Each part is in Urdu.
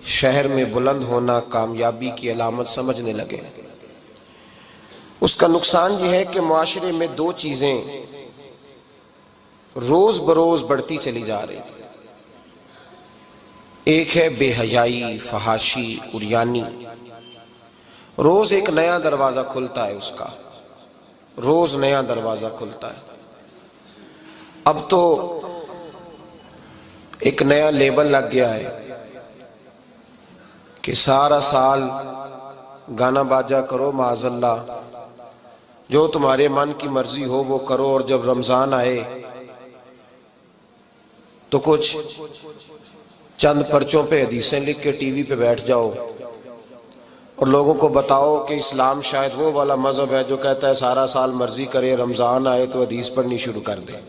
شہر میں بلند ہونا کامیابی کی علامت سمجھنے لگے۔ اس کا نقصان یہ ہے کہ معاشرے میں دو چیزیں روز بروز بڑھتی چلی جا رہی، ایک ہے بے حیائی، فحاشی، عریانی۔ روز ایک نیا دروازہ کھلتا ہے اس کا، روز نیا دروازہ کھلتا ہے۔ اب تو ایک نیا لیبل لگ گیا ہے کہ سارا سال گانا باجا کرو، معاذ اللہ جو تمہارے من کی مرضی ہو وہ کرو، اور جب رمضان آئے تو کچھ چند پرچوں پہ حدیثیں لکھ کے ٹی وی پہ بیٹھ جاؤ اور لوگوں کو بتاؤ کہ اسلام شاید وہ والا مذہب ہے جو کہتا ہے سارا سال مرضی کرے، رمضان آئے تو حدیث پڑھنی شروع کر دے،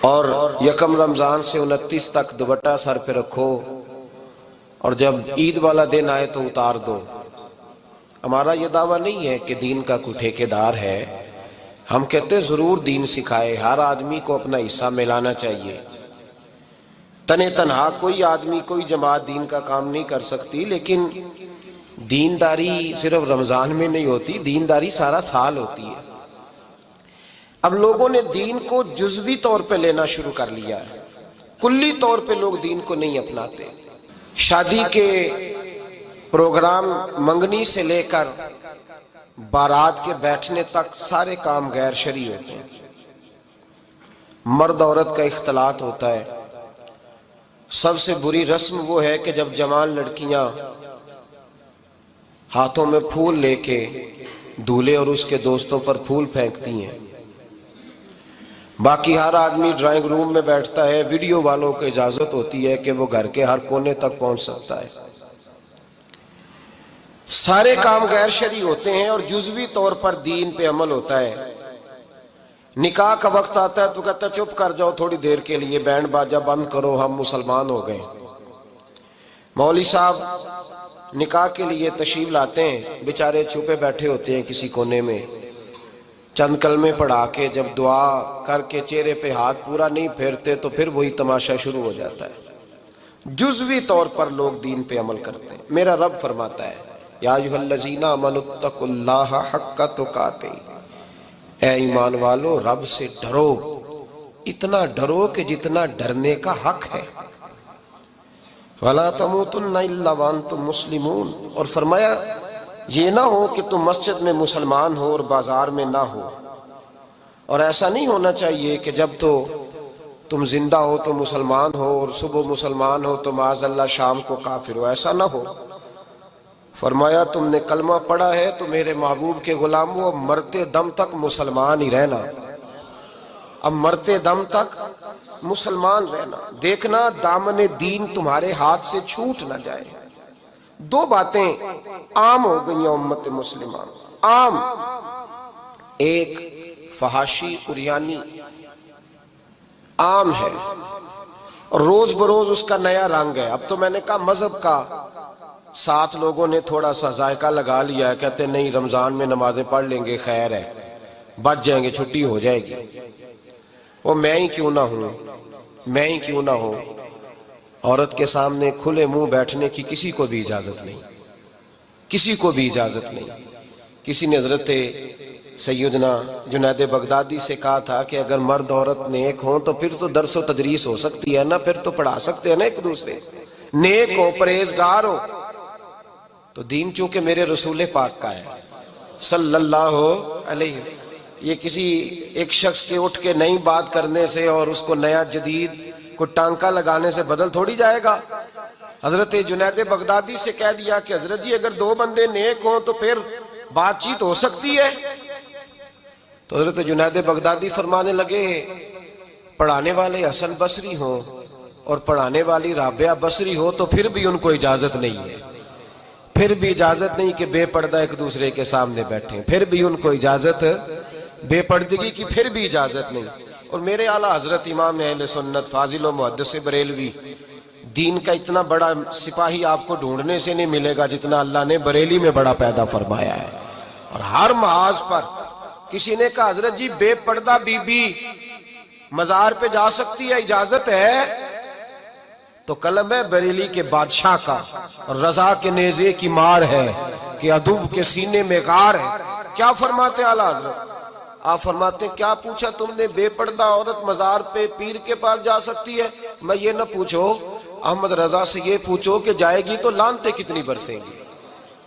اور یکم رمضان سے 29 تک دوپٹہ سر پہ رکھو، اور جب عید والا دن آئے تو اتار دو۔ ہمارا یہ دعویٰ نہیں ہے کہ دین کا کوئی ٹھیکیدار ہے، ہم کہتے ہیں ضرور دین سکھائے، ہر آدمی کو اپنا حصہ ملانا چاہیے۔ تنے تنہا کوئی آدمی کوئی جماعت دین کا کام نہیں کر سکتی، لیکن دینداری صرف رمضان میں نہیں ہوتی، دینداری سارا سال ہوتی ہے۔ اب لوگوں نے دین کو جزوی طور پہ لینا شروع کر لیا ہے، کلی طور پہ لوگ دین کو نہیں اپناتے۔ شادی کے پروگرام منگنی سے لے کر بارات کے بیٹھنے تک سارے کام غیر شرعی ہوتے ہیں، مرد عورت کا اختلاط ہوتا ہے۔ سب سے بری رسم وہ ہے کہ جب جوان لڑکیاں ہاتھوں میں پھول لے کے دولہے اور اس کے دوستوں پر پھول پھینکتی ہیں، باقی ہر آدمی ڈرائنگ روم میں بیٹھتا ہے، ویڈیو والوں کو اجازت ہوتی ہے کہ وہ گھر کے ہر کونے تک پہنچ سکتا ہے۔ سارے کام غیر شرعی ہوتے ہیں اور جزوی طور پر دین پہ عمل ہوتا ہے۔ نکاح کا وقت آتا ہے تو کہتا ہے چپ کر جاؤ تھوڑی دیر کے لیے، بینڈ باجا بند کرو، ہم مسلمان ہو گئے۔ مولوی صاحب نکاح کے لیے تشریف لاتے ہیں، بیچارے چھپے بیٹھے ہوتے ہیں کسی کونے میں، چند کلمے پڑھا کے جب دعا کر کے چہرے پہ ہاتھ پورا نہیں پھیرتے تو پھر وہی تماشا شروع ہو جاتا ہے۔ جزوی طور پر لوگ دین پہ عمل کرتے ہیں۔ میرا رب فرماتا ہے یا ایھا الذین آمنوا اتقوا اللہ حق تقاتہ، اے ایمان والو رب سے ڈرو، اتنا ڈرو کہ جتنا ڈرنے کا حق ہے۔ وَلَا تَمُوتُنَّ إِلَّا وَأَنْتُمْ مُسْلِمُونَ، اور فرمایا یہ نہ ہو کہ تم مسجد میں مسلمان ہو اور بازار میں نہ ہو، اور ایسا نہیں ہونا چاہیے کہ جب تو تم زندہ ہو تو مسلمان ہو اور صبح مسلمان ہو تو معاذ اللہ شام کو کافر ہو، ایسا نہ ہو۔ فرمایا تم نے کلمہ پڑھا ہے تو میرے محبوب کے غلام وہ مرتے دم تک مسلمان ہی رہنا، اب مرتے دم تک مسلمان رہنا، دیکھنا دامن دین تمہارے ہاتھ سے چھوٹ نہ جائے۔ دو باتیں عام ہو گئی ہیں امت مسلمان، عام، ایک فحاشی عریانی عام ہے اور روز بروز اس کا نیا رنگ ہے۔ اب تو میں نے کہا مذہب کا ساتھ لوگوں نے تھوڑا سا ذائقہ لگا لیا ہے، کہتے نہیں رمضان میں نمازیں پڑھ لیں گے، خیر ہے، بچ جائیں گے، چھٹی ہو جائے گی۔ وہ میں ہی کیوں نہ ہوں، میں ہی کیوں نہ ہوں، عورت کے سامنے کھلے منہ بیٹھنے کی کسی کو بھی اجازت نہیں، کسی کو بھی اجازت نہیں۔ کسی نے حضرت سیدنا جنید بغدادی سے کہا تھا کہ اگر مرد عورت نیک ہوں تو پھر تو درس و تدریس ہو سکتی ہے نا، پھر تو پڑھا سکتے ہیں نا ایک دوسرے، نیک ہو پرہیزگار ہو۔ تو دین چونکہ میرے رسول پاک کا ہے صلی اللہ علیہ وسلم، یہ کسی ایک شخص کے اٹھ کے نئی بات کرنے سے اور اس کو نیا جدید کو ٹانکا لگانے سے بدل تھوڑی جائے گا۔ حضرت جنید بغدادی سے کہہ دیا کہ حضرت جی اگر دو بندے نیک ہوں تو پھر بات چیت ہو سکتی ہے۔ تو حضرت جنید بغدادی فرمانے لگے پڑھانے والے حسن بصری ہوں اور پڑھانے والی رابعہ بصری ہو تو پھر بھی ان کو اجازت نہیں ہے، پھر بھی اجازت نہیں کہ بے پردہ ایک دوسرے کے سامنے بیٹھیں، پھر بھی ان کو اجازت، بے پردگی کی پھر بھی اجازت نہیں۔ اور میرے اعلیٰ حضرت امام اہل سنت فاضل و محدث بریلوی، دین کا اتنا بڑا سپاہی آپ کو ڈھونڈنے سے نہیں ملے گا جتنا اللہ نے بریلی میں بڑا پیدا فرمایا ہے۔ اور ہر محاذ پر کسی نے کہا حضرت جی بے پردہ بی بی مزار پہ جا سکتی ہے، اجازت ہے؟ تو قلم ہے بریلی کے بادشاہ کا، اور رضا کے نیزے کی مار ہے کہ عدو کے سینے میں غار ہے۔ کیا فرماتے اعلیٰ حضرت؟ آپ فرماتے ہیں کیا پوچھا تم نے، بے پردہ عورت مزار پہ پیر کے پاس جا سکتی ہے؟ میں یہ نہ پوچھو، احمد رضا سے یہ پوچھو کہ جائے گی تو لعنتیں کتنی برسیں گی،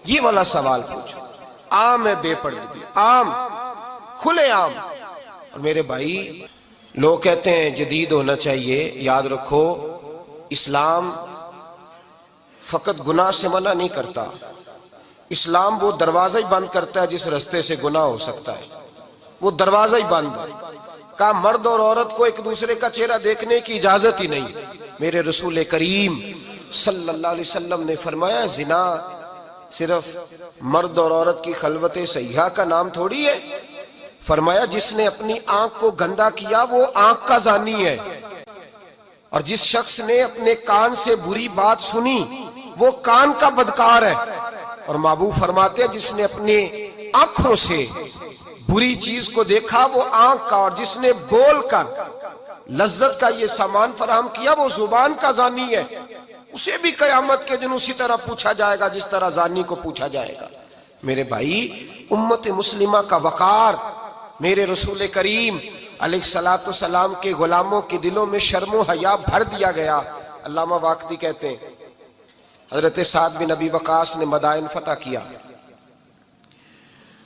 یہ والا سوال پوچھو۔ عام ہے بے پردگی، عام، کھلے عام۔ اور میرے بھائی، لوگ کہتے ہیں جدید ہونا چاہیے، یاد رکھو اسلام فقط گناہ سے منع نہیں کرتا، اسلام وہ دروازہ ہی بند کرتا ہے جس رستے سے گناہ ہو سکتا ہے، وہ دروازہ ہی بند ہے۔ کہا مرد اور عورت کو ایک دوسرے کا چہرہ دیکھنے کی اجازت ہی نہیں۔ میرے رسول کریم صلی اللہ علیہ وسلم نے فرمایا زنا صرف مرد اور عورت کی خلوت صحیحہ کا نام تھوڑی ہے، فرمایا جس نے اپنی آنکھ کو گندا کیا وہ آنکھ کا زانی ہے، اور جس شخص نے اپنے کان سے بری بات سنی وہ کان کا بدکار ہے، اور محبوب فرماتے ہیں جس نے اپنے آنکھوں سے بری چیز کو دیکھا وہ آنکھ کا، اور جس نے بول کر لذت کا یہ سامان فراہم کیا وہ زبان کا زانی ہے، اسے بھی قیامت کے دن اسی طرح پوچھا جائے گا جس طرح زانی کو پوچھا جائے گا۔ میرے بھائی، امت مسلمہ کا وقار میرے رسول کریم علیہ السلام کے غلاموں کے دلوں میں شرم و حیا بھر دیا گیا۔ علامہ واقدی کہتے ہیں حضرت سعد بن ابی وقاص نے مدائن فتح کیا۔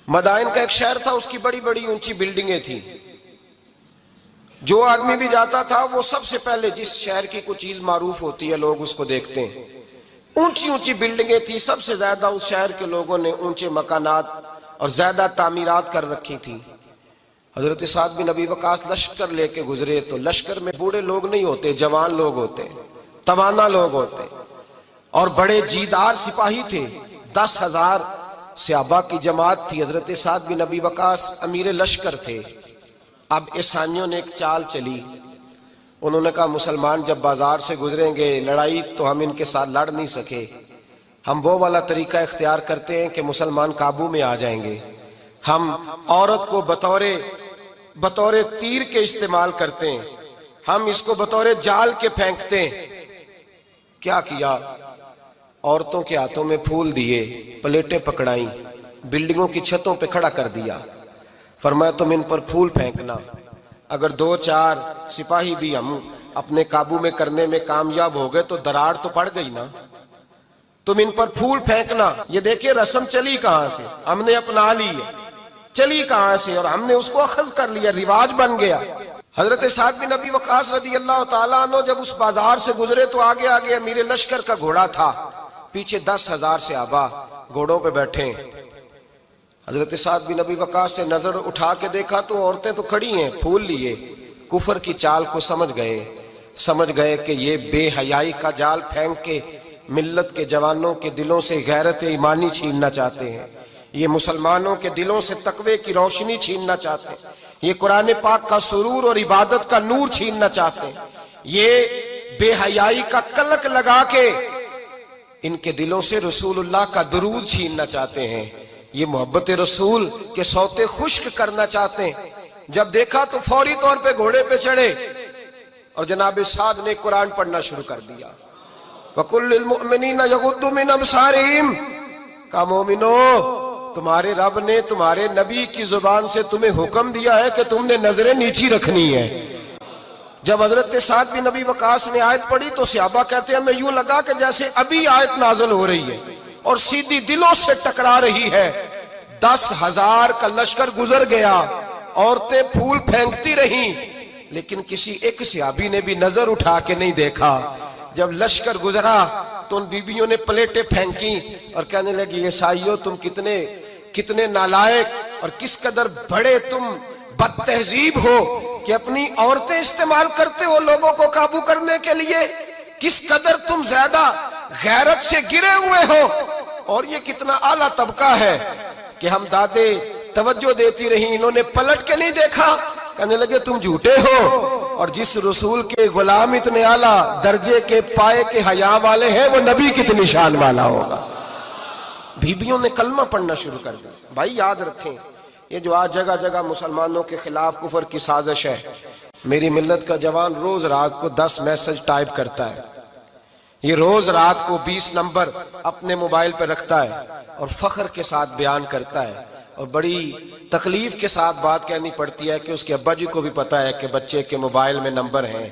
مدائن کا ایک شہر تھا، اس کی بڑی بڑی اونچی بلڈنگیں تھیں، جو آدمی بھی جاتا تھا وہ سب سے پہلے جس شہر کی کوئی چیز معروف ہوتی ہے لوگ اس کو دیکھتے ہیں۔ اونچی اونچی بلڈنگیں تھیں، سب سے زیادہ اس شہر کے لوگوں نے اونچے مکانات اور زیادہ تعمیرات کر رکھی تھیں۔ حضرت سعد بن ابی وقاص لشکر لے کے گزرے تو لشکر میں بوڑھے لوگ نہیں ہوتے، جوان لوگ ہوتے، توانا لوگ ہوتے، اور بڑے جیدار سپاہی تھے۔ 10,000 صحابہ کی جماعت تھی، حضرت سعد بن ابی وقاص امیر لشکر تھے۔ اب عیسائیوں نے ایک چال چلی، انہوں نے کہا مسلمان جب بازار سے گزریں گے لڑائی تو ہم ان کے ساتھ لڑ نہیں سکے، ہم وہ والا طریقہ اختیار کرتے ہیں کہ مسلمان قابو میں آ جائیں گے، ہم عورت کو بطور تیر کے استعمال کرتے ہیں، ہم اس کو بطور جال کے پھینکتے ہیں۔ کیا کیا؟ عورتوں کے ہاتھوں میں پھول دیے، پلیٹیں پکڑائیں، بلڈنگوں کی چھتوں پہ کھڑا کر دیا، فرمایا تم ان پر پھول پھینکنا، اگر 2-4 سپاہی بھی ہم اپنے قابو میں کرنے میں کامیاب ہو گئے تو دراڑ تو پڑ گئی نا، تم ان پر پھول پھینکنا۔ یہ دیکھیں رسم چلی کہاں سے، ہم نے اپنا لی ہے، چلی کہاں سے اور ہم نے اس کو اخذ کر لیا، رواج بن گیا۔ حضرت سعد بن ابی وقاص رضی اللہ تعالیٰ عنہ جب اس بازار سے گزرے تو آگے آگے امیر لشکر کا گھوڑا تھا، پیچھے 10,000 صحابہ گھوڑوں پہ بیٹھے ہیں۔ حضرت سعد بن ابی وقاص سے نظر اٹھا کے دیکھا تو عورتیں تو کھڑی ہیں پھول لیے، کفر کی چال کو سمجھ گئے کہ یہ بے حیائی کا جال پھینک کے ملت کے جوانوں کے دلوں سے غیرت ایمانی چھیننا چاہتے ہیں، یہ مسلمانوں کے دلوں سے تقوی کی روشنی چھیننا چاہتے ہیں، یہ قرآن پاک کا سرور اور عبادت کا نور چھیننا چاہتے ہیں، یہ بے حیائی کا کلک لگا کے ان کے دلوں سے رسول اللہ کا درود چھیننا چاہتے ہیں، یہ محبت رسول کے سوتے خشک کرنا چاہتے ہیں۔ جب دیکھا تو فوری طور پہ گھوڑے پہ چڑھے اور جناب سعد نے قرآن پڑھنا شروع کر دیا۔ وَقُلْ لِلْمُؤْمِنِينَ يَغُضُّوا مِنْ أَبْصَارِهِمْ، کہا مومنو تمہارے رب نے تمہارے نبی کی زبان سے تمہیں حکم دیا ہے کہ تم نے نظریں نیچی رکھنی ہے۔ جب حضرت سعد بن ابی وقاص نے آیت پڑھی تو صحابہ کہتے ہیں ہمیں یوں لگا کہ جیسے ابھی آیت نازل ہو رہی ہے اور سیدھی دلوں سے ٹکرا رہی ہے۔ 10,000 کا لشکر گزر گیا، عورتیں پھول پھینکتی رہیں، لیکن کسی ایک صحابی نے بھی نظر اٹھا کے نہیں دیکھا۔ جب لشکر گزرا تو ان بیبیوں نے پلیٹیں پھینکی اور کہنے لگی عیسائیوں تم کتنے نالائق اور کس قدر بڑے تم بد تہذیب ہو کہ اپنی عورتیں استعمال کرتے ہو لوگوں کو قابو کرنے کے لیے، کس قدر تم زیادہ غیرت سے گرے ہوئے ہو، اور یہ کتنا اعلیٰ طبقہ ہے کہ ہم دادے توجہ دیتی رہیں، انہوں نے پلٹ کے نہیں دیکھا، کہنے لگے تم جھوٹے ہو، اور جس رسول کے غلام اتنے اعلیٰ درجے کے پائے کے حیا والے ہیں وہ نبی کتنی شان والا ہوگا۔ بیبیوں نے کلمہ پڑھنا شروع کر دیا۔ بھائی یاد رکھیں یہ جو آج جگہ جگہ مسلمانوں کے خلاف کفر کی سازش ہے، میری ملت کا جوان روز رات کو 10 میسج ٹائپ کرتا ہے یہ روز رات کو 20 نمبر اپنے موبائل پہ رکھتا ہے اور فخر کے ساتھ بیان کرتا ہے، اور بڑی تکلیف کے ساتھ بات کہنی پڑتی ہے کہ اس کے ابا جی کو بھی پتا ہے کہ بچے کے موبائل میں نمبر ہیں،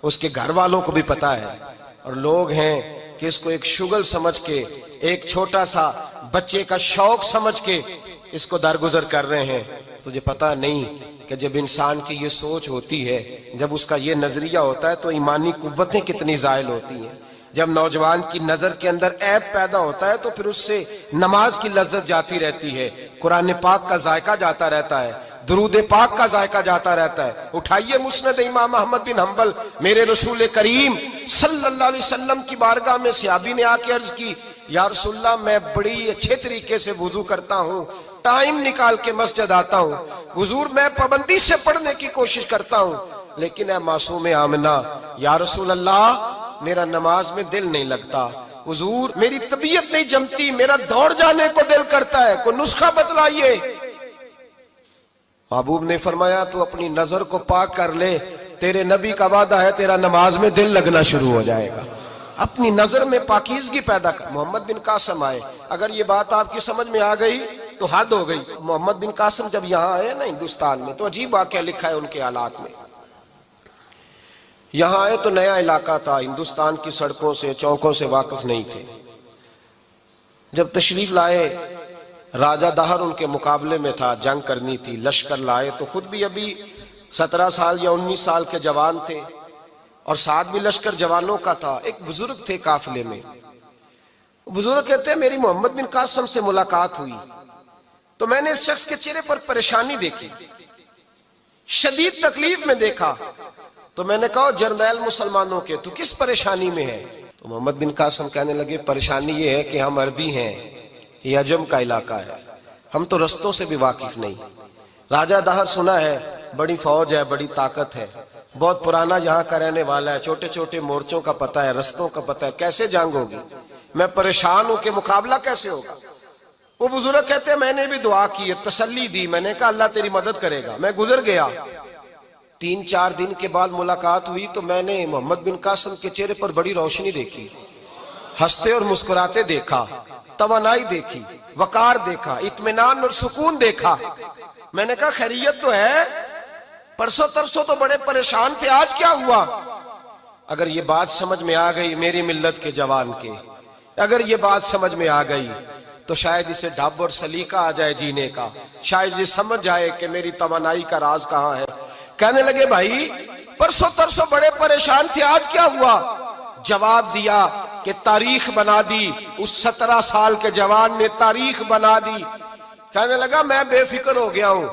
اس کے گھر والوں کو بھی پتا ہے، اور لوگ ہیں کہ اس کو ایک شغل سمجھ کے، ایک چھوٹا سا بچے کا شوق سمجھ کے اس کو درگزر کر رہے ہیں۔ تجھے پتا نہیں کہ جب انسان کی یہ سوچ ہوتی ہے، جب اس کا یہ نظریہ ہوتا ہے تو ایمانی قوتیں کتنی زائل ہوتی ہیں۔ جب نوجوان کی نظر کے اندر عیب پیدا ہوتا ہے تو پھر اس سے نماز کی لذت جاتی رہتی ہے، قرآن پاک کا ذائقہ جاتا رہتا ہے، درود پاک کا ذائقہ جاتا رہتا ہے۔ اٹھائیے مسند امام احمد بن حنبل، میرے رسول کریم صلی اللہ علیہ وسلم کی بارگاہ میں صحابی نے آ کے عرض کی، یا رسول اللہ میں بڑی اچھے طریقے سے وضو کرتا ہوں، ٹائم نکال کے مسجد آتا ہوں، حضور میں پابندی سے پڑھنے کی کوشش کرتا ہوں، لیکن اے معصوم آمنہ، یا رسول اللہ میرا نماز میں دل نہیں لگتا، حضور میری طبیعت نہیں جمتی، میرا دوڑ جانے کو دل کرتا ہے، کوئی نسخہ بتلائیے۔ محبوب نے فرمایا تو اپنی نظر کو پاک کر لے، تیرے نبی کا وعدہ ہے تیرا نماز میں دل لگنا شروع ہو جائے گا۔ اپنی نظر میں پاکیزگی پیدا کر۔ محمد بن قاسم آئے، اگر یہ بات آپ کی سمجھ میں آ گئی تو حد ہو گئی۔ محمد بن قاسم جب یہاں آئے نا ہندوستان میں، تو عجیب واقعہ لکھا ہے ان کے حالات میں۔ یہاں آئے تو نیا علاقہ تھا، ہندوستان کی سڑکوں سے چوکوں سے واقف نہیں تھے۔ جب تشریف لائے، راجہ دہر ان کے مقابلے میں تھا، جنگ کرنی تھی، لشکر لائے تو خود بھی ابھی 17 سال یا 19 سال کے جوان تھے، اور ساتھ بھی لشکر جوانوں کا تھا۔ ایک بزرگ تھے قافلے میں، بزرگ کہتے ہیں میری محمد بن قاسم سے ملاقات ہوئی تو میں نے اس شخص کے چہرے پر پریشانی دیکھی، شدید تکلیف میں دیکھا، تو میں نے کہا جرنیل مسلمانوں کے تو کس پریشانی میں ہے؟ تو محمد بن قاسم کہنے لگے پریشانی یہ ہے کہ ہم عربی ہیں، یہ عجم کا علاقہ ہے، ہم تو رستوں سے بھی واقف نہیں۔ راجہ دہر سنا ہے بڑی فوج ہے، بڑی طاقت ہے، بہت پرانا یہاں کا رہنے والا ہے، چھوٹے چھوٹے مورچوں کا پتہ ہے، رستوں کا پتہ ہے، کیسے جنگ ہوگی؟ میں پریشان ہوں کہ مقابلہ کیسے ہوگا؟ وہ بزرگ کہتے ہیں میں نے بھی دعا کی، تسلی دی، میں نے کہا اللہ تیری مدد کرے گا۔ میں گزر گیا، 3-4 دن کے بعد ملاقات ہوئی تو میں نے محمد بن قاسم کے چہرے پر بڑی روشنی دیکھی، ہنستے اور مسکراتے دیکھا، توانائی دیکھی، وقار دیکھا، اطمینان اور سکون دیکھا۔ میں نے کہا خیریت تو ہے، پرسوں ترسوں تو بڑے پریشان تھے، آج کیا ہوا؟ اگر یہ بات سمجھ میں آ گئی میری ملت کے جوان کے، اگر یہ بات سمجھ میں آ گئی تو شاید اسے ڈھب اور سلیقہ آ جائے جینے کا، شاید یہ سمجھ جائے کہ میری توانائی کا راز کہاں ہے۔ کہنے لگے بھائی پرسوں ترسوں بڑے پریشان تھے، آج کیا ہوا؟ جواب دیا کہ تاریخ بنا دی، اس 17 سال کے جوان نے تاریخ بنا دی۔ کہنے لگا میں بے فکر ہو گیا ہوں،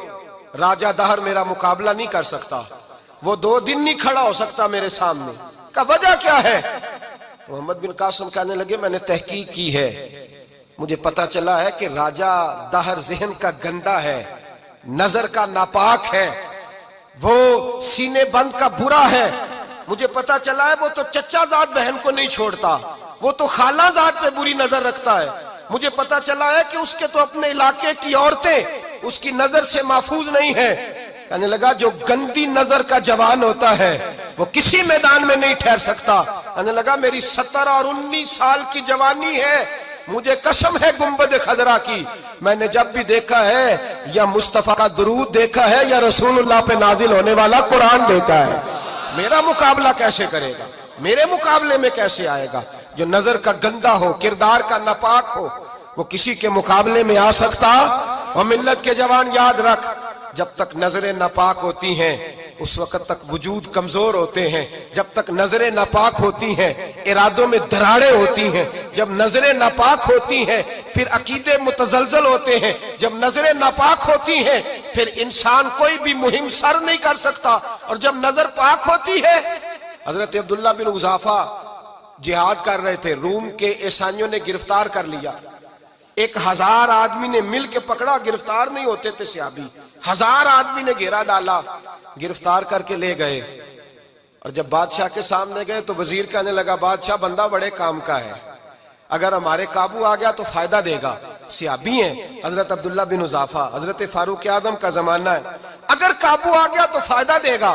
راجہ دہر میرا مقابلہ نہیں کر سکتا، وہ 2 دن نہیں کھڑا ہو سکتا میرے سامنے۔ کہا وجہ کیا ہے؟ محمد بن قاسم کہنے لگے میں نے تحقیق کی ہے، مجھے پتا چلا ہے کہ راجہ دہر ذہن کا گندا ہے، نظر کا ناپاک ہے، وہ سینے بند کا برا ہے، مجھے پتا چلا ہے وہ تو چچا زاد بہن کو نہیں چھوڑتا، وہ تو خالہ زاد پہ بری نظر رکھتا ہے، مجھے پتا چلا ہے کہ اس کے تو اپنے علاقے کی عورتیں اس کی نظر سے محفوظ نہیں ہیں۔ کہنے لگا جو گندی نظر کا جوان ہوتا ہے وہ کسی میدان میں نہیں ٹھہر سکتا۔ کہنے لگا میری 17 اور 19 سال کی جوانی ہے، مجھے قسم ہے گنبد خضرا کی، میں نے جب بھی دیکھا ہے یا مصطفیٰ کا درود دیکھا ہے یا رسول اللہ پہ نازل ہونے والا قرآن دیکھا ہے۔ میرا مقابلہ کیسے کرے گا؟ میرے مقابلے میں کیسے آئے گا؟ جو نظر کا گندا ہو، کردار کا ناپاک ہو، وہ کسی کے مقابلے میں آ سکتا؟ اور ملت کے جوان یاد رکھ، جب تک نظریں ناپاک ہوتی ہیں اس وقت تک وجود کمزور ہوتے ہیں، جب تک نظریں ناپاک ہوتی ہیں ارادوں میں دراڑیں ہوتی ہیں، جب نظریں ناپاک ہوتی ہیں پھر عقیدے متزلزل ہوتے ہیں، جب نظریں ناپاک ہوتی ہیں پھر انسان کوئی بھی مہم سر نہیں کر سکتا، اور جب نظر پاک ہوتی ہے۔ حضرت عبداللہ بن حذافہ جہاد کر رہے تھے، روم کے عیسائیوں نے گرفتار کر لیا، 1000 آدمی نے مل کے پکڑا، گرفتار نہیں ہوتے تھے صحابی، 1000 آدمی نے گھیرا ڈالا، گرفتار کر کے لے گئے، اور جب بادشاہ کے سامنے گئے تو وزیر کہنے لگا بادشاہ بندہ بڑے کام کا ہے، اگر ہمارے قابو آ گیا تو فائدہ دے گا، صحابی ہیں حضرت عبداللہ بن حذافہ، حضرت فاروق اعظم کا زمانہ ہے، اگر قابو آ گیا تو فائدہ دے گا۔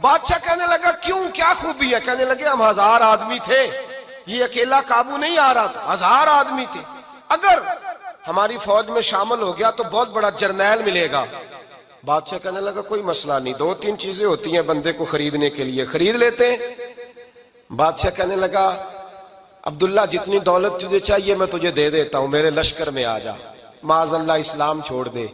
بادشاہ کہنے لگا کیوں، کیا خوبی ہے؟ کہنے لگے ہم 1000 آدمی تھے، یہ اکیلا قابو نہیں آ رہا تھا، 1000 آدمی تھے. اگر ہماری فوج میں شامل ہو گیا تو بہت بڑا جرنیل ملے گا. بادشاہ کہنے لگا کوئی مسئلہ نہیں، 2-3 چیزیں ہوتی ہیں بندے کو خریدنے کے لیے، خرید لیتے ہیں. بادشاہ کہنے لگا عبداللہ جتنی دولت تجھے چاہیے میں تجھے دے دیتا ہوں، میرے لشکر میں آ جا، معاذ اللہ اسلام چھوڑ دے.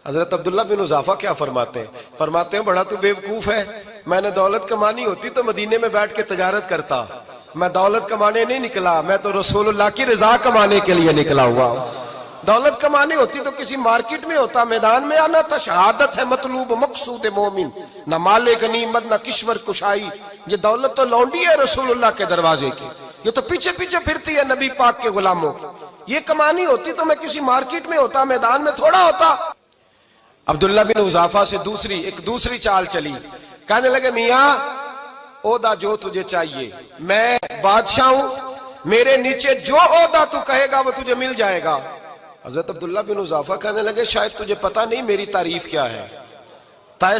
حضرت عبداللہ بن حذافہ کیا فرماتے ہیں؟ فرماتے ہیں بڑا تو بیوقوف ہے، میں نے دولت کمانی ہوتی تو مدینے میں بیٹھ کے تجارت کرتا. میں دولت کمانے نہیں نکلا، میں تو رسول اللہ کی رضا کمانے کے لیے نکلا ہوا ہوں. دولت کمانی ہوتی تو کسی مارکیٹ میں ہوتا، میدان میں آنا تھا. شہادت ہے مطلوب مقصود مومن، نہ مال غنیمت نہ کشور کشائی. یہ دولت تو لونڈی ہے رسول اللہ کے دروازے کی، یہ تو پیچھے پیچھے پھرتی ہے نبی پاک کے غلاموں کی. یہ کمانی ہوتی تو میں کسی مارکیٹ میں ہوتا، میدان میں تھوڑا ہوتا. عبداللہ بن حذافہ سے دوسری چال چلی. کہنے لگے میاں عہدہ جو تجھے چاہیے، میں بادشاہ ہوں، میرے نیچے جو عہدہ تو کہے گا وہ تجھے مل جائے گا. حضرت عبداللہ بن حذافہ کہنے لگے شاید تجھے پتہ نہیں میری تعریف کیا ہے،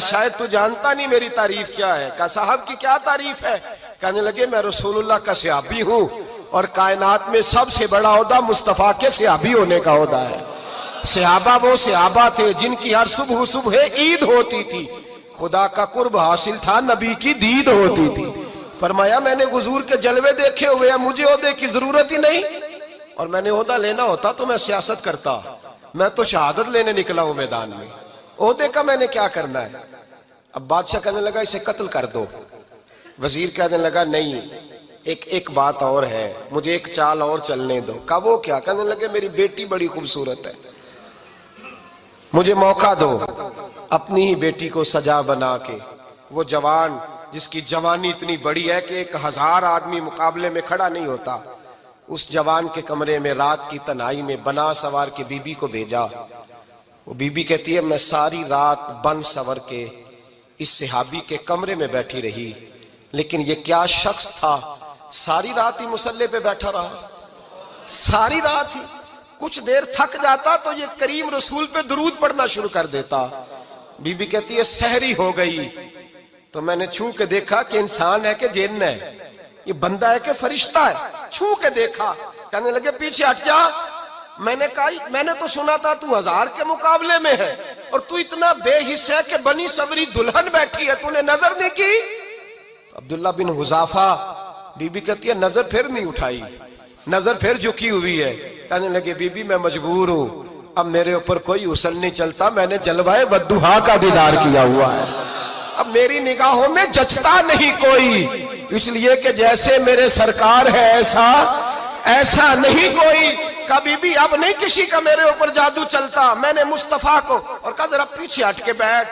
شاید تو جانتا نہیں میری تعریف کیا ہے. کہا صاحب کی کیا تعریف ہے؟ کہنے لگے میں رسول اللہ کا صحابی ہوں اور کائنات میں سب سے بڑا عہدہ مصطفیٰ کے صحابی ہونے کا عہدہ ہے. صحابہ وہ صحابہ تھے جن کی ہر صبح عید ہوتی تھی، خدا کا قرب حاصل تھا، نبی کی دید ہوتی تھی. فرمایا میں نے حضور کے جلوے دیکھے ہوئے ہیں، مجھے عہدے کی ضرورت ہی نہیں، اور میں نے عہدہ لینا ہوتا تو میں سیاست کرتا، میں تو شہادت لینے نکلا ہوں میدان میں، عہدے کا میں نے کیا کرنا ہے. اب بادشاہ کہنے لگا اسے قتل کر دو. وزیر کہنے لگا نہیں، ایک بات اور ہے، مجھے ایک چال اور چلنے دو. کہا وہ کیا؟ کہنے لگے میری بیٹی بڑی خوبصورت ہے، مجھے موقع دو اپنی ہی بیٹی کو سجا بنا کے. وہ جوان جس کی جوانی اتنی بڑی ہے کہ 1000 آدمی مقابلے میں کھڑا نہیں ہوتا، اس جوان کے کمرے میں رات کی تنہائی میں بنا سوار کے بی بی کو بھیجا. وہ بی بی کہتی ہے میں ساری رات بن سور کے اس صحابی کے کمرے میں بیٹھی رہی، لیکن یہ کیا شخص تھا، ساری رات ہی مسلح پہ بیٹھا رہا، ساری رات ہی. کچھ دیر تھک جاتا تو یہ کریم رسول پہ درود پڑھنا شروع کر دیتا. بی بی کہتی ہے سحری ہو گئی تو میں نے چھو کے دیکھا کہ انسان ہے کہ جن ہے، یہ بندہ ہے کہ فرشتہ ہے. چھو کے دیکھا. کہنے لگے پیچھے ہٹ جا. میں نے کہا میں نے تو سنا تھا تو 1000 کے مقابلے میں ہے اور تو اتنا بے حس ہے کہ بنی سوری دلہن بیٹھی ہے، تو نے نظر نہیں کی. عبداللہ بن حذافہ، بی بی کہتی ہے نظر پھر نہیں اٹھائی، نظر پھر جھکی ہوئی ہے. کہنے لگے بی بی میں مجبور ہوں، اب میرے اوپر کوئی حسن نہیں چلتا، میں نے جلوہ والضحیٰ کا دیدار کیا ہوا ہے، اب میری نگاہوں میں جچتا نہیں کوئی، اس لیے کہ جیسے میرے سرکار ہے ایسا نہیں کوئی. کبھی بھی اب نہیں کسی کا میرے اوپر جادو چلتا. میں نے مصطفیٰ کو اور کہا ذرا پیچھے ہٹ کے بیٹھ،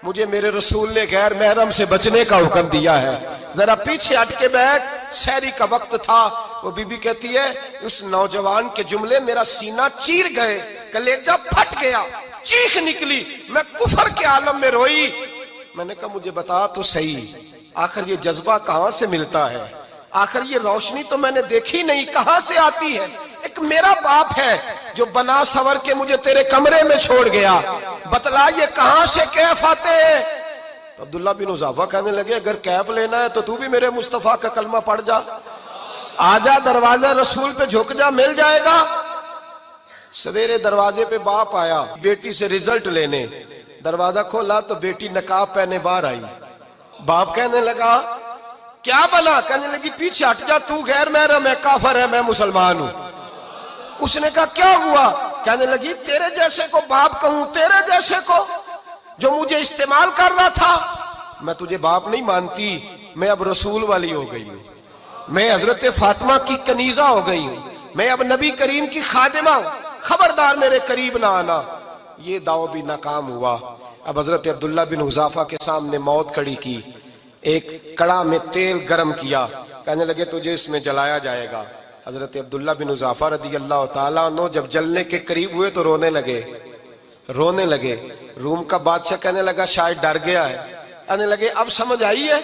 مجھے میرے رسول نے غیر محرم سے بچنے کا حکم دیا ہے، ذرا پیچھے ہٹ کے بیٹھ. سحری کا وقت تھا. وہ بی بی کہتی ہے اس نوجوان کے جملے میرا سینہ چیر گئے، کلیجہ پھٹ گیا، چیخ نکلی، میں کفر کے عالم میں روئی. میں نے کہا مجھے بتا تو صحیح، آخر یہ جذبہ کہاں سے ملتا ہے، آخر یہ روشنی تو میں نے دیکھی نہیں، کہاں سے آتی ہے؟ ایک میرا باپ ہے جو بنا سور کے مجھے تیرے کمرے میں چھوڑ گیا، بتلا یہ کہاں سے کیف آتے ہیں؟ تو عبداللہ بن حذافہ کہنے لگے اگر کیف لینا ہے تو تو بھی میرے مصطفیٰ کا کلمہ پڑھ جا، آجا دروازہ رسول پہ جھک جا، مل جائے گا. سویرے دروازے پہ باپ آیا بیٹی سے رزلٹ لینے، دروازہ کھولا تو بیٹی نقاب پہنے باہر آئی. باپ کہنے لگا کیا بلا؟ کہنے لگی پیچھے ہٹ جا، تو غیر محرم ہے، کافر ہے، میں مسلمان ہوں. اس نے کہا کیا ہوا؟ کہنے لگی تیرے جیسے کو باپ کہوں، تیرے جیسے کو جو مجھے استعمال کر رہا تھا. میں تجھے باپ نہیں مانتی، میں اب رسول والی ہو گئی ہوں، میں حضرت فاطمہ کی کنیزہ ہو گئی ہوں، میں اب نبی کریم کی خادمہ ہوں، خبردار میرے قریب نہ آنا. یہ دعو بھی ناکام ہوا. اب حضرت عبداللہ بن حذافہ کے سامنے موت کھڑی کی، ایک کڑا میں تیل گرم کیا، کہنے لگے تجھے اس میں جلایا جائے گا. حضرت عبداللہ بن حذافہ رضی اللہ تعالیٰ عنہ جب جلنے کے قریب ہوئے تو رونے لگے. روم کا بادشاہ کہنے لگا شاید ڈر گیا ہے. کہنے لگے اب سمجھ آئی ہے،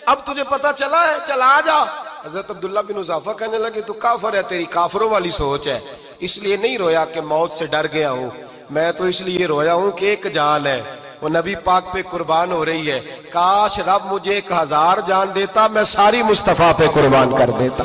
اب تجھے پتا چلا ہے، چلا آ جا. حضرت عبداللہ بن حذافہ کہنے لگے تو کافر ہے، تیری کافروں والی سوچ ہے. اس لیے نہیں رویا کہ موت سے ڈر گیا ہوں، میں تو اس لیے رویا ہوں کہ ایک جان ہے، وہ نبی پاک پہ قربان ہو رہی ہے. کاش رب مجھے 1000 جان دیتا، میں ساری مصطفیٰ پہ قربان کر دیتا.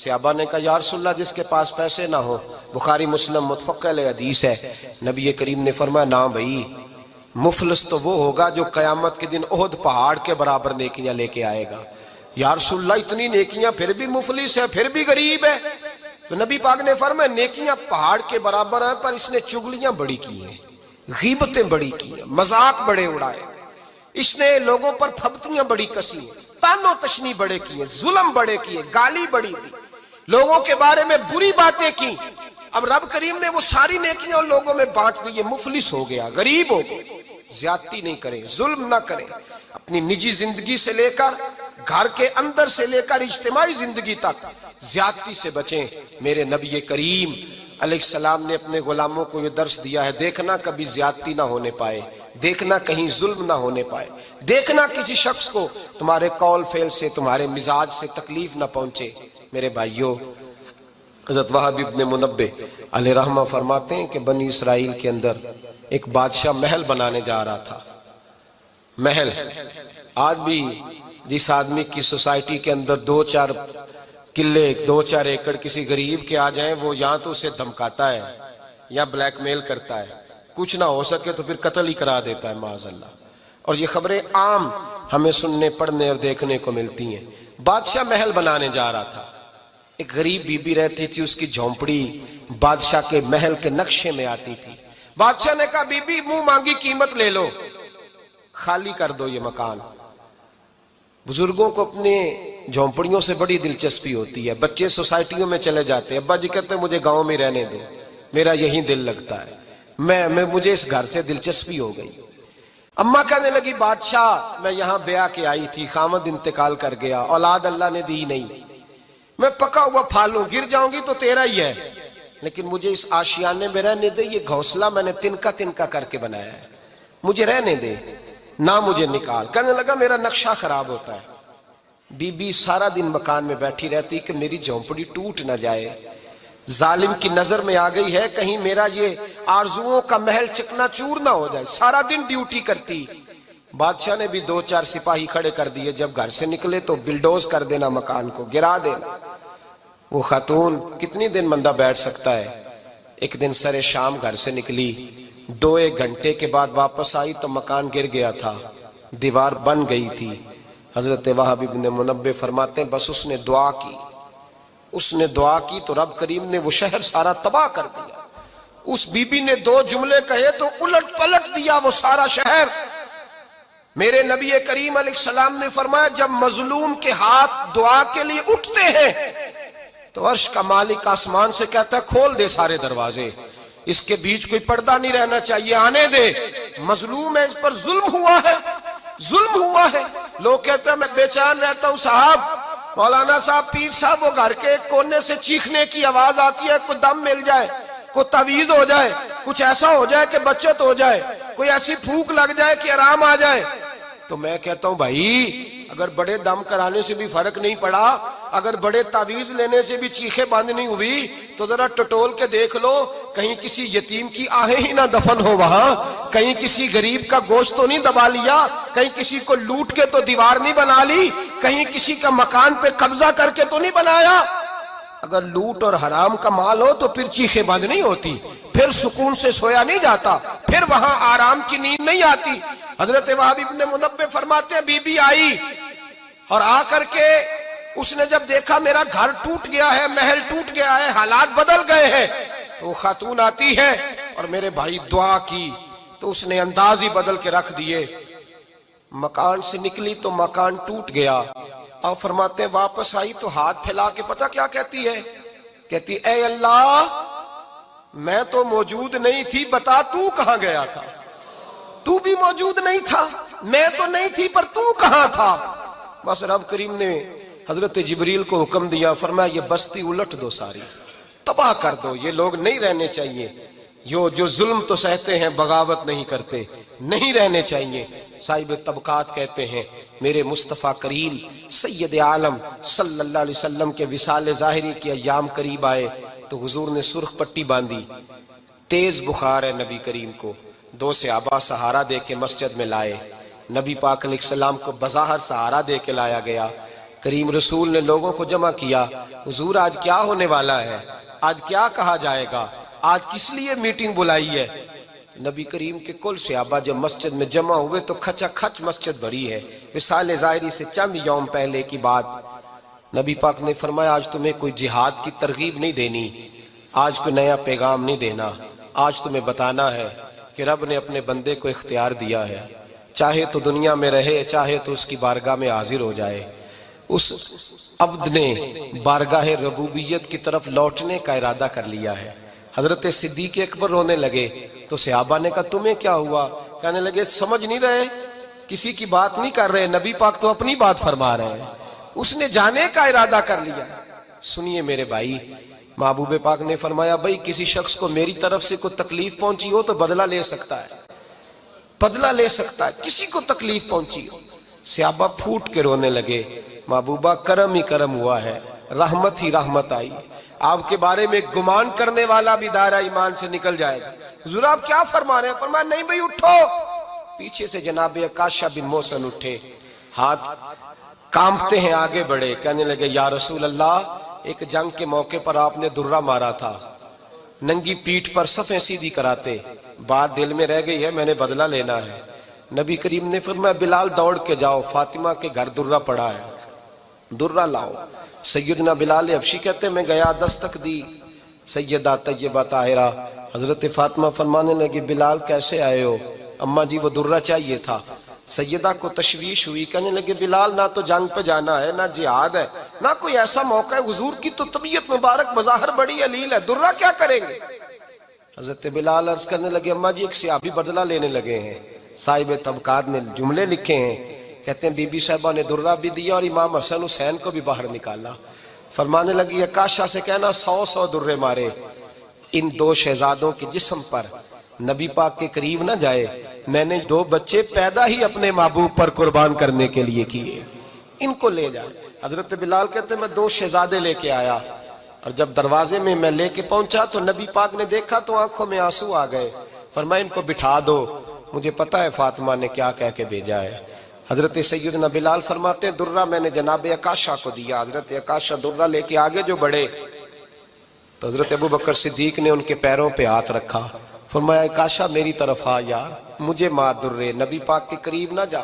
صحابہ نے کہا یا رسول اللہ جس کے پاس پیسے نہ ہو، بخاری مسلم متفق علیہ حدیث ہے، نبی کریم نے فرمایا نا بھائی، مفلس تو وہ ہوگا جو قیامت کے دن احد پہاڑ کے برابر نیکیاں لے کے آئے گا۔ یا رسول اللہ اتنی نیکیاں پھر بھی مفلس ہے، پھر بھی غریب ہے؟ تو نبی پاک نے فرمایا نیکیاں پہاڑ کے برابر ہیں، پر اس نے چگلیاں بڑی کی ہیں، غیبتیں بڑی کی ہیں، مذاق بڑے اڑائے، اس نے لوگوں پر پھبتیاں بڑی کسی ہیں، تان و تشنی بڑے کیے، ظلم بڑے کیے، گالی بڑی دی، لوگوں کے بارے میں بری باتیں کی۔ اب رب کریم نے وہ ساری نیکیاں ان لوگوں میں بانٹ دی، یہ مفلس ہو گیا، غریب ہو گیا۔ زیادتی نہیں کریں، ظلم نہ کریں، اپنی نجی زندگی سے لے کر گھر کے اندر سے لے کر اجتماعی زندگی تک زیادتی سے بچیں۔ میرے نبی کریم علیہ السلام نے اپنے غلاموں کو یہ درس دیا ہے، دیکھنا کبھی زیادتی نہ ہونے پائے، دیکھنا کہیں ظلم نہ ہونے پائے، دیکھنا کسی شخص کو تمہارے قول فعل سے، تمہارے مزاج سے تکلیف نہ پہنچے۔ میرے بھائیوں، حضرت وہب ابن منبہ علیہ رحمہ فرماتے ہیں کہ بنی اسرائیل کے اندر ایک بادشاہ محل بنانے جا رہا تھا۔ محل آج بھی جس آدمی کی سوسائٹی کے اندر 2-4 قلعے 2-4 ایکڑ کسی غریب کے آ جائیں، وہ یا تو اسے دھمکاتا ہے یا بلیک میل کرتا ہے، کچھ نہ ہو سکے تو پھر قتل ہی کرا دیتا ہے معاذ اللہ۔ اور یہ خبریں عام ہمیں سننے پڑھنے اور دیکھنے کو ملتی ہیں۔ بادشاہ محل بنانے جا رہا تھا، ایک غریب بی بی رہتی تھی، اس کی جھونپڑی بادشاہ کے محل کے نقشے میں آتی تھی۔ بادشاہ نے کہا بی بی منہ مانگی قیمت لے لو، خالی کر دو یہ مکان۔ بزرگوں کو اپنے جھونپڑیوں سے بڑی دلچسپی ہوتی ہے، بچے سوسائٹیوں میں چلے جاتے ہیں، ابا جی کہتے ہیں مجھے گاؤں میں رہنے دو، میرا یہی دل لگتا ہے، مجھے اس گھر سے دلچسپی ہو گئی۔ اماں کہنے لگی بادشاہ میں یہاں بیاہ کے آئی تھی، خامد انتقال کر گیا، اولاد اللہ نے دی نہیں، میں پکا ہوا پھالوں، گر جاؤں گی تو تیرا ہی ہے، لیکن مجھے اس آشیانے میں رہنے دے، یہ گھونسلہ میں نے تنکا تنکا کر کے بنایا ہے، مجھے رہنے دے، نہ مجھے نکال۔ کہنے لگا میرا نقشہ خراب ہوتا ہے۔ بی بی سارا دن مکان میں بیٹھی رہتی کہ میری جھونپڑی ٹوٹ نہ جائے، ظالم کی نظر میں آ گئی ہے کہیں میرا یہ آرزوؤں کا محل چکنا چور نہ ہو جائے، سارا دن ڈیوٹی کرتی۔ بادشاہ نے بھی 2-4 سپاہی کھڑے کر دیے، جب گھر سے نکلے تو بلڈوز کر دینا، مکان کو گرا دینا۔ وہ خاتون کتنی دن بندہ بیٹھ سکتا ہے؟ ایک دن سر شام گھر سے نکلی، 2-1 گھنٹے کے بعد واپس آئی تو مکان گر گیا تھا، دیوار بن گئی تھی۔ حضرت وہب ابن منبہ فرماتے ہیں بس اس نے دعا کی تو رب کریم نے وہ شہر سارا تباہ کر دیا۔ اس بی بی نے 2 جملے کہے تو الٹ پلٹ دیا وہ سارا شہر۔ میرے نبی کریم علیہ السلام نے فرمایا جب مظلوم کے ہاتھ دعا کے لیے اٹھتے ہیں تو عرش کا مالک آسمان سے کہتا ہے کھول دے سارے دروازے، اس کے بیچ کوئی پردہ نہیں رہنا چاہیے، آنے دے، مظلوم ہے، اس پر ظلم ہوا ہے۔ لوگ کہتے ہیں میں بے چین رہتا ہوں صاحب، مولانا صاحب، پیر صاحب، وہ گھر کے ایک کونے سے چیخنے کی آواز آتی ہے، کوئی دم مل جائے، کوئی تعویذ ہو جائے، کچھ ایسا ہو جائے کہ بچت ہو جائے، کوئی ایسی پھونک لگ جائے کہ آرام آ جائے۔ تو میں کہتا ہوں بھائی اگر بڑے دم کرانے سے بھی فرق نہیں پڑا، اگر بڑے تعویذ لینے سے بھی چیخیں بند نہیں ہوئی، تو ذرا ٹٹول کے دیکھ لو کہیں کسی یتیم کی آہیں ہی نہ دفن ہو وہاں، کہیں کسی غریب کا گوشت تو نہیں دبا لیا، کہیں کسی کو لوٹ کے تو دیوار نہیں بنا لی، کہیں کسی کا مکان پہ قبضہ کر کے تو نہیں بنایا۔ اگر لوٹ اور حرام کا مال ہو تو پھر چیخیں بند نہیں ہوتی، پھر سکون سے سویا نہیں جاتا، پھر وہاں آرام کی نیند نہیں آتی۔ حضرت وہب ابن منبہ فرماتے ہیں بی بی آئی اور آ کر کے اس نے جب دیکھا میرا گھر ٹوٹ گیا ہے، محل ٹوٹ گیا ہے، حالات بدل گئے ہیں، تو وہ خاتون آتی ہے اور میرے بھائی دعا کی تو اس نے انداز ہی بدل کے رکھ دیے۔ مکان سے نکلی تو مکان ٹوٹ گیا، اور فرماتے ہیں واپس آئی تو ہاتھ پھیلا کے پتہ کیا کہتی ہے؟ کہتی اے اللہ میں تو موجود نہیں تھی، بتا تو کہاں گیا تھا؟ تو بھی موجود نہیں تھا، میں تو نہیں تھی، پر تو کہاں تھا؟ بس رب کریم نے حضرت جبریل کو حکم دیا، فرمایا یہ بستی الٹ دو، ساری تباہ کر دو، یہ لوگ نہیں رہنے چاہیے، جو ظلم تو سہتے ہیں بغاوت نہیں کرتے، نہیں رہنے چاہیے۔ صاحب طبقات کہتے ہیں میرے مصطفیٰ کریم سید عالم صلی اللہ علیہ وسلم کے وصال ظاہری کے ایام قریب آئے تو حضور نے سرخ پٹی باندھی، تیز بخار ہے نبی کریم کو، 2 صحابہ سہارا دے کے مسجد میں لائے، نبی پاک علیہ السلام کو بظاہر سہارا دے کے لایا گیا، کریم رسول نے لوگوں کو جمع کیا، حضور آج کیا ہونے والا ہے، آج کیا کہا جائے گا، آج کس لیے میٹنگ بلائی ہے؟ نبی کریم کے کل صحابہ جب مسجد میں جمع ہوئے تو کھچا کھچ مسجد بھری ہے۔ وصال ظاہری سے چند یوم پہلے کی بات، نبی پاک نے فرمایا آج تمہیں کوئی جہاد کی ترغیب نہیں دینی، آج کوئی نیا پیغام نہیں دینا، آج تمہیں بتانا ہے کہ رب نے اپنے بندے کو اختیار دیا ہے، چاہے تو دنیا میں رہے، چاہے تو اس کی بارگاہ میں حاضر ہو جائے۔ اس عبد نے بارگاہ ربوبیت کی طرف لوٹنے کا ارادہ کر لیا ہے۔ حضرت صدیق اکبر رونے لگے تو صحابہ نے کہا تمہیں کیا ہوا؟ کہنے لگے سمجھ نہیں رہے، کسی کی بات نہیں کر رہے، نبی پاک تو اپنی بات فرما رہے ہیں، اس نے جانے کا ارادہ کر لیا۔ سنیے میرے بھائی، محبوب پاک نے فرمایا بھائی کسی شخص کو میری طرف سے کوئی تکلیف پہنچی ہو تو بدلہ لے سکتا ہے، بدلہ لے سکتا ہے، کسی کو تکلیف پہنچی ہو۔ صحابہ پھوٹ کے رونے لگے، محبوبہ کرم ہی کرم ہوا ہے، رحمت ہی رحمت آئی، آپ کے بارے میں گمان کرنے والا بھی دائرہ ایمان سے نکل جائے گا۔ حضور آپ کیا فرما رہے ہیں؟ فرمایا نہیں بھئی اٹھو۔ پیچھے سے جناب عکاشہ بن محصن اٹھے، ہاتھ کانپتے ہیں، آگے بڑھے، کہنے لگے یا رسول اللہ ایک جنگ کے موقع پر آپ نے درہ مارا تھا، ننگی پیٹھ پر صفیں سیدھی کراتے، بات دل میں رہ گئی ہے، میں نے بدلہ لینا ہے۔ نبی کریم نے فرمایا بلال دوڑ کے جاؤ، فاطمہ کے گھر درہ پڑا ہے، درہ لاؤ۔ سیدنا بلال حبشی کہتے میں گیا، دستک دی، سیدہ طیبہ طاہرہ حضرت فاطمہ فرمانے لگی بلال کیسے آئے ہو؟ اماں جی وہ درہ چاہیے تھا۔ سیدہ کو تشویش ہوئی، کہنے لگے بلال نہ تو جنگ پہ جانا ہے، نہ جہاد ہے، نہ کوئی ایسا موقع ہے، حضور کی تو طبیعت مبارک بظاہر بڑی علیل ہے، درہ کیا کریں گے؟ حضرت بلال عرض کرنے لگے اماں جی ایک صحابی بدلہ لینے لگے ہیں، صاحب طبقات نے جملے لکھے ہیں، کہتے ہیں بی بی صاحبہ نے درہ بھی دیا اور امام حسن حسین کو بھی باہر نکالا۔ فرمانے لگی عکاشہ سے کہنا 100 درے مارے، ان دو شہزادوں کے جسم پر نبی پاک کے قریب نہ جائے، میں نے 2 بچے پیدا ہی اپنے محبوب پر قربان کرنے کے لیے کیے، ان کو لے جائے۔ حضرت بلال کہتے ہیں میں 2 شہزادے لے کے آیا، اور جب دروازے میں میں لے کے پہنچا تو نبی پاک نے دیکھا تو آنکھوں میں آنسو آ گئے، فرمایا ان کو بٹھا دو، مجھے پتہ ہے فاطمہ نے کیا کہہ کے بھیجا ہے۔ حضرت سیدنا بلال فرماتے ہیں درہ میں نے جناب عکاشہ کو دیا، حضرت عکاشہ درہ لے کے آگے جو بڑھے تو حضرت ابو بکر صدیق نے ان کے پیروں پہ ہاتھ رکھا، فرمایا عکاشہ میری طرف آ یار، مجھے مار درے، نبی پاک کے قریب نہ جا۔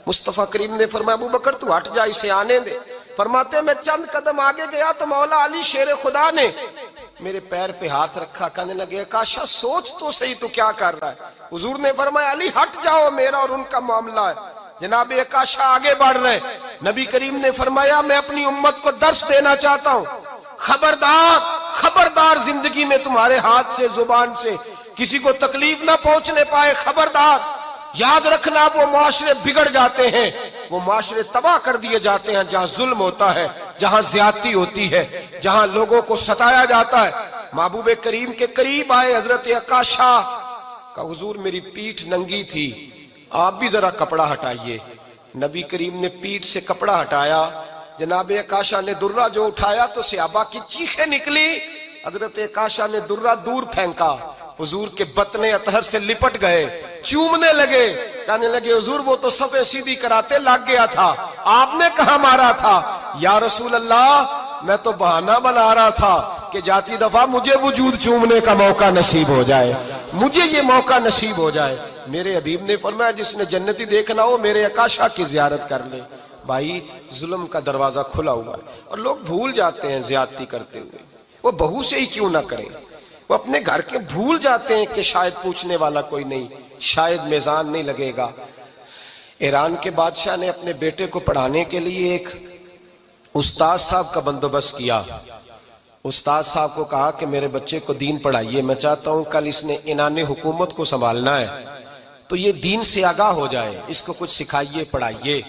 مصطفیٰ کریم نے فرمایا ابو بکر تو ہٹ جا، اسے آنے دے۔ فرماتے ہیں میں چند قدم آگے گیا تو مولا علی شیر خدا نے میرے پیر پہ ہاتھ رکھا، کہنے لگے عکاشہ سوچ تو صحیح تو کیا کر رہا ہے؟ حضور نے فرمایا علی ہٹ جاؤ، میرا اور ان کا معاملہ ہے۔ جناب عکاشہ آگے بڑھ رہے، نبی کریم نے فرمایا میں اپنی امت کو درس دینا چاہتا ہوں، خبردار خبردار زندگی میں تمہارے ہاتھ سے زبان سے کسی کو تکلیف نہ پہنچنے پائے، خبردار یاد رکھنا وہ معاشرے بگڑ جاتے ہیں، وہ معاشرے تباہ کر دیے جاتے ہیں جہاں ظلم ہوتا ہے، جہاں زیادتی ہوتی ہے، جہاں لوگوں کو ستایا جاتا ہے۔ محبوب کریم کے قریب آئے حضرت عکاشہ کا، حضور میری پیٹھ ننگی تھی، آپ بھی ذرا کپڑا ہٹائیے۔ نبی کریم نے پیٹھ سے کپڑا ہٹایا، جناب عکاشہ نے درہ جو اٹھایا تو صحابہ کی چیخیں نکلی، حضرت عکاشہ نے درہ دور پھینکا، حضور کے بطن اطہر سے لپٹ گئے، چومنے لگے، کہنے لگے حضور وہ تو صفیں سیدھی کراتے لگ گیا تھا، آپ نے کہاں مارا تھا؟ یا رسول اللہ میں تو بہانہ بنا رہا تھا کہ جاتی دفعہ مجھے وجود چومنے کا موقع نصیب ہو جائے، مجھے یہ موقع نصیب ہو جائے۔ میرے حبیب نے فرمایا جس نے جنتی دیکھنا ہو میرے عکاشہ کی زیارت کر لے۔ بھائی ظلم کا دروازہ کھلا ہوا ہے اور لوگ بھول جاتے ہیں زیادتی کرتے ہوئے، وہ بہو سے ہی کیوں نہ کریں، وہ اپنے گھر کے بھول جاتے ہیں کہ شاید پوچھنے والا کوئی نہیں، شاید میزان نہیں لگے گا۔ ایران کے بادشاہ نے اپنے بیٹے کو پڑھانے کے لیے ایک استاد صاحب کا بندوبست کیا۔ استاد صاحب کو کہا کہ میرے بچے کو دین پڑھائیے، میں چاہتا ہوں کل اس نے عنان حکومت کو سنبھالنا ہے تو یہ دین سے آگاہ ہو جائے، اس کو کچھ سکھائیے پڑھائیے۔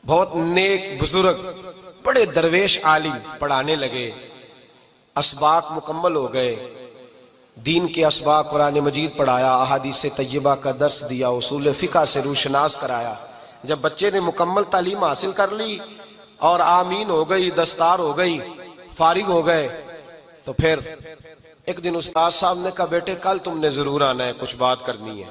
بہت نیک بزرگ بڑے درویش عالم پڑھانے لگے، اسباق مکمل ہو گئے، دین کے اسباق قرآن مجید پڑھایا، احادیث طیبہ کا درس دیا، اصول فقہ سے روشناس کرایا۔ جب بچے نے مکمل تعلیم حاصل کر لی اور آمین ہو گئی، دستار ہو گئی، فارغ ہو گئے، تو پھر ایک دن استاد صاحب نے کہا بیٹے کل تم نے ضرور آنا ہے، کچھ بات کرنی ہے۔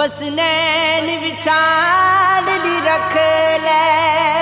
بس نین وچھاڑ دی رکھ لے